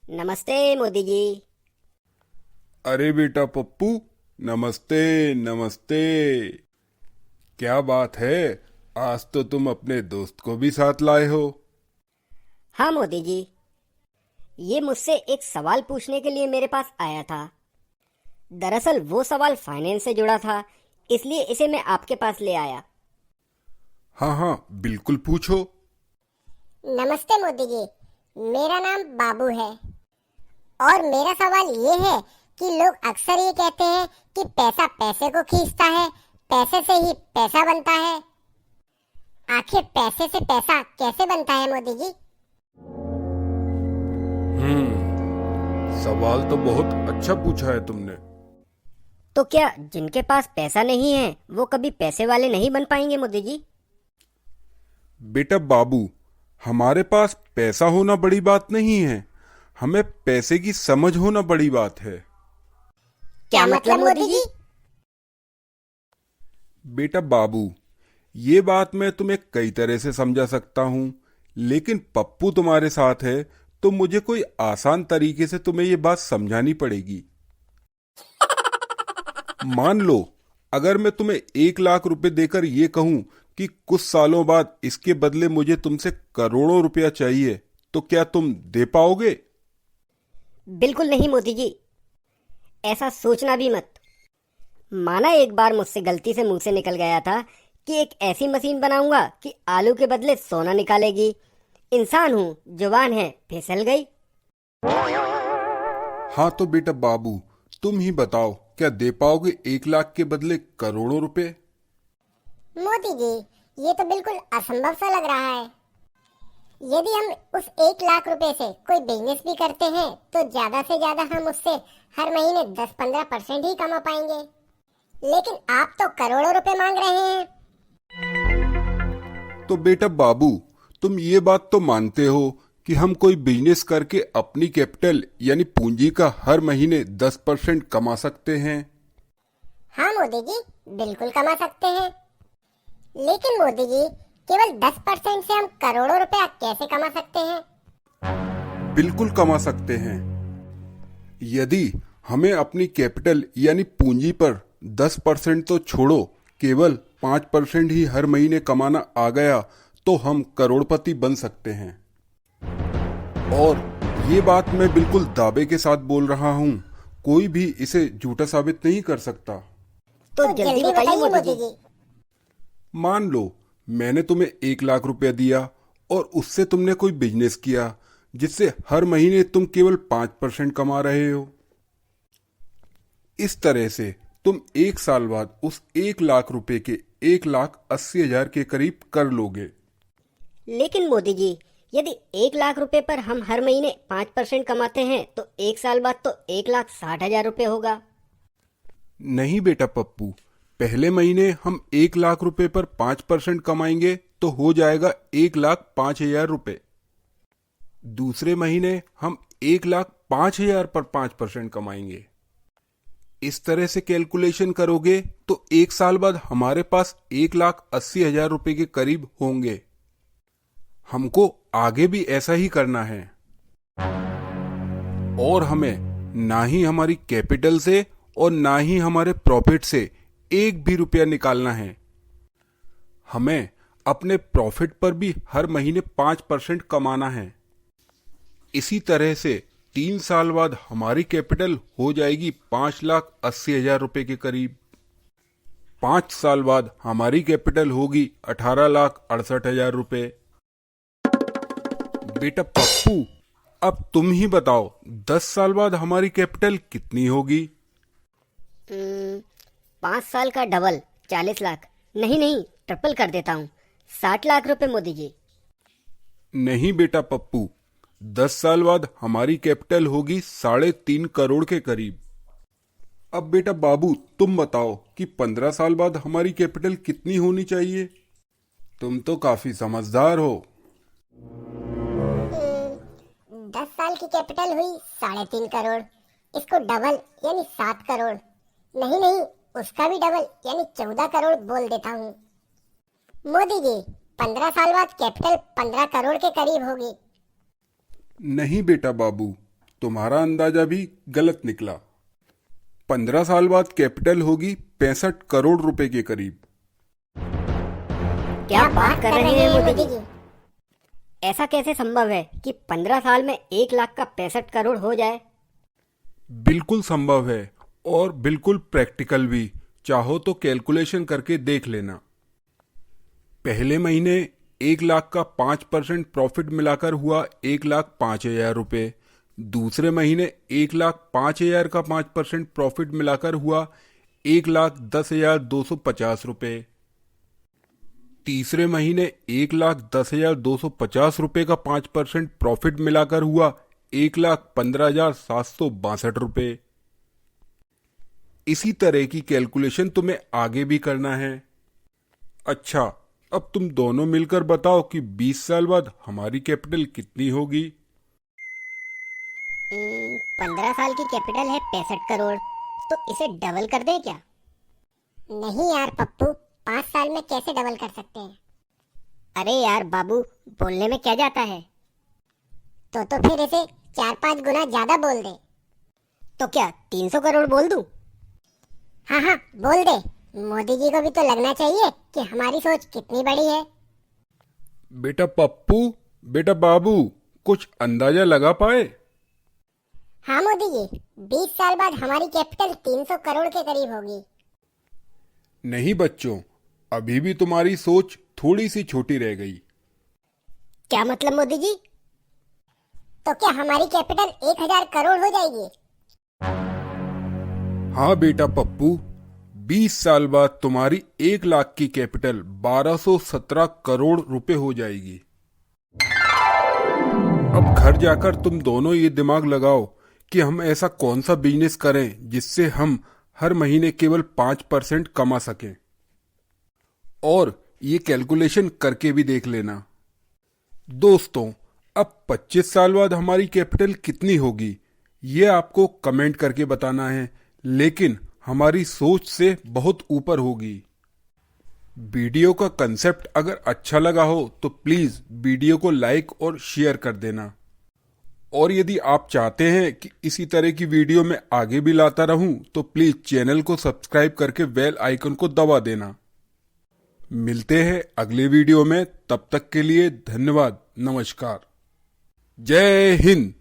नमस्ते मोदी जी। अरे बेटा पप्पू, नमस्ते नमस्ते। क्या बात है, आज तो तुम अपने दोस्त को भी साथ लाए हो। हाँ मोदी जी, ये मुझसे एक सवाल पूछने के लिए मेरे पास आया था। दरअसल वो सवाल फाइनेंस से जुड़ा था, इसलिए इसे मैं आपके पास ले आया। हाँ हाँ, बिल्कुल पूछो। नमस्ते मोदी जी। मेरा नाम बाबू है और मेरा सवाल ये है कि लोग अक्सर ये कहते हैं कि पैसा पैसे को खींचता है, पैसे से ही पैसा बनता है। आखिर पैसे से पैसा कैसे बनता है मोदी जी? सवाल तो बहुत अच्छा पूछा है तुमने। तो क्या जिनके पास पैसा नहीं है वो कभी पैसे वाले नहीं बन पाएंगे मोदी जी? बेटा बाबू, हमारे पास पैसा होना बड़ी बात नहीं है, हमें पैसे की समझ होना बड़ी बात है। क्या मतलब मोदी जी? बेटा बाबू, ये बात मैं तुम्हें कई तरह से समझा सकता हूँ, लेकिन पप्पू तुम्हारे साथ है तो मुझे कोई आसान तरीके से तुम्हें ये बात समझानी पड़ेगी। मान लो, अगर मैं तुम्हें 1 लाख रुपए देकर ये कहूं कि कुछ सालों बाद इसके बदले मुझे तुमसे करोड़ों रुपया चाहिए, तो क्या तुम दे पाओगे? बिल्कुल नहीं मोदी जी, ऐसा सोचना भी मत। माना एक बार मुझसे गलती से मुंह से निकल गया था कि एक ऐसी मशीन बनाऊंगा कि आलू के बदले सोना निकालेगी। इंसान हूँ, जुबान है, फिसल गई। हाँ तो बेटा बाबू, तुम ही बताओ, क्या दे पाओगे 1 लाख के बदले करोड़ों रुपए? मोदी जी, ये तो बिल्कुल असंभव सा लग रहा है। यदि हम उस 1 लाख रुपए से कोई बिजनेस भी करते हैं तो ज्यादा से ज्यादा हम उससे हर महीने 10-15% ही कमा पाएंगे। लेकिन आप तो करोड़ों रुपए मांग रहे हैं। तो बेटा बाबू, तुम ये बात तो मानते हो कि हम कोई बिजनेस करके अपनी कैपिटल यानी पूंजी का हर महीने 10% कमा सकते हैं? हाँ मोदी जी, बिल्कुल कमा सकते हैं। लेकिन मोदी जी, केवल 10% से हम करोड़ों रुपया कैसे कमा सकते हैं? बिल्कुल कमा सकते हैं। यदि हमें अपनी कैपिटल यानी पूंजी पर 10% तो छोड़ो, केवल 5% ही हर महीने कमाना आ गया तो हम करोड़पति बन सकते हैं। और ये बात मैं बिल्कुल दावे के साथ बोल रहा हूँ, कोई भी इसे झूठा साबित नहीं कर सकता। तो जल्दी बताइए मोदी जी। मान लो, मैंने तुम्हें 1 लाख रुपया दिया और उससे तुमने कोई बिजनेस किया जिससे हर महीने तुम केवल 5% कमा रहे हो। इस तरह से तुम 1 साल बाद उस 1 लाख रुपए के 1,80,000 के करीब कर लोगे। लेकिन मोदी जी, यदि 1 लाख रुपए पर हम हर महीने 5% कमाते हैं तो 1 साल बाद तो 1,60,000 रुपए होगा। नहीं बेटा पप्पू, पहले महीने हम 1 लाख रुपए पर 5% कमाएंगे तो हो जाएगा 1,05,000 रुपए। दूसरे महीने हम 1,05,000 पर 5% कमाएंगे। इस तरह से कैलकुलेशन करोगे तो 1 साल बाद हमारे पास 1,80,000 रुपए के करीब होंगे। हमको आगे भी ऐसा ही करना है और हमें ना ही हमारी कैपिटल से और ना ही हमारे प्रॉफिट से एक भी रुपया निकालना है। हमें अपने प्रॉफिट पर भी हर महीने 5% कमाना है। इसी तरह से 3 साल बाद हमारी कैपिटल हो जाएगी 5,80,000 रुपए के करीब। 5 साल बाद हमारी कैपिटल होगी 18,68,000 रुपए। बेटा पप्पू, अब तुम ही बताओ, 10 साल बाद हमारी कैपिटल कितनी होगी? 5 साल का डबल 40 लाख। नहीं, ट्रिपल कर देता हूँ, 60 लाख रुपए मोदी जी। नहीं बेटा पप्पू, 10 साल बाद हमारी कैपिटल होगी 3.5 करोड़ के करीब। अब बेटा बाबू, तुम बताओ कि 15 साल बाद हमारी कैपिटल कितनी होनी चाहिए? तुम तो काफी समझदार हो। 10 साल की कैपिटल हुई 3.5 करोड़। इसको डबल यानी 7 करोड़, नहीं, उसका भी डबल यानी 14 करोड़ बोल देता हूँ। मोदी जी, 15 साल बाद कैपिटल 15 करोड़ के करीब होगी। नहीं बेटा बाबू, तुम्हारा अंदाजा भी गलत निकला। 15 साल बाद कैपिटल होगी 65 करोड़ रुपए के करीब। क्या बात कर रहे हैं मोदी जी? ऐसा कैसे संभव है कि 15 साल में 1 लाख का 65 करोड़ हो जाए? बिल्कुल संभव है और बिल्कुल प्रैक्टिकल भी। चाहो तो कैलकुलेशन करके देख लेना। पहले महीने 1 लाख का 5% प्रॉफिट मिलाकर हुआ 1,05,000 रुपये। दूसरे महीने 1,05,000 का 5% प्रॉफिट मिलाकर हुआ 1,10,250 रुपये। तीसरे महीने 1,10,250 रुपये का 5% प्रॉफिट मिलाकर हुआ 1,15,762 रुपये। इसी तरह की कैलकुलेशन तुम्हें आगे भी करना है। अच्छा, अब तुम दोनों मिलकर बताओ कि 20 साल बाद हमारी कैपिटल कितनी होगी। 15 साल की कैपिटल है 65 करोड़, तो इसे डबल कर दें क्या? नहीं यार पप्पू, 5 साल में कैसे डबल कर सकते हैं? अरे यार बाबू, बोलने में क्या जाता है? तो फिर इसे 4-5 गुना ज्यादा बोल दे। तो क्या 300 करोड़ बोल दूं? हाँ हाँ बोल दे। मोदी जी को भी तो लगना चाहिए कि हमारी सोच कितनी बड़ी है। बेटा पप्पू, बेटा बाबू, कुछ अंदाजा लगा पाए? हाँ मोदी जी, 20 साल बाद हमारी कैपिटल 300 करोड़ के करीब होगी। नहीं बच्चों, अभी भी तुम्हारी सोच थोड़ी सी छोटी रह गई। क्या मतलब मोदी जी? तो क्या हमारी कैपिटल 1000 करोड़ हो जाएगी? हाँ बेटा पप्पू, 20 साल बाद तुम्हारी 1 लाख की कैपिटल 1217 करोड़ रुपए हो जाएगी। अब घर जाकर तुम दोनों ये दिमाग लगाओ कि हम ऐसा कौन सा बिजनेस करें जिससे हम हर महीने केवल 5% कमा सकें। और ये कैलकुलेशन करके भी देख लेना। दोस्तों, अब 25 साल बाद हमारी कैपिटल कितनी होगी ये आपको कमेंट करके बताना है, लेकिन हमारी सोच से बहुत ऊपर होगी। वीडियो का कंसेप्ट अगर अच्छा लगा हो तो प्लीज वीडियो को लाइक और शेयर कर देना। और यदि आप चाहते हैं कि इसी तरह की वीडियो मैं आगे भी लाता रहूं तो प्लीज चैनल को सब्सक्राइब करके बेल आइकन को दबा देना। मिलते हैं अगले वीडियो में, तब तक के लिए धन्यवाद। नमस्कार। जय हिंद।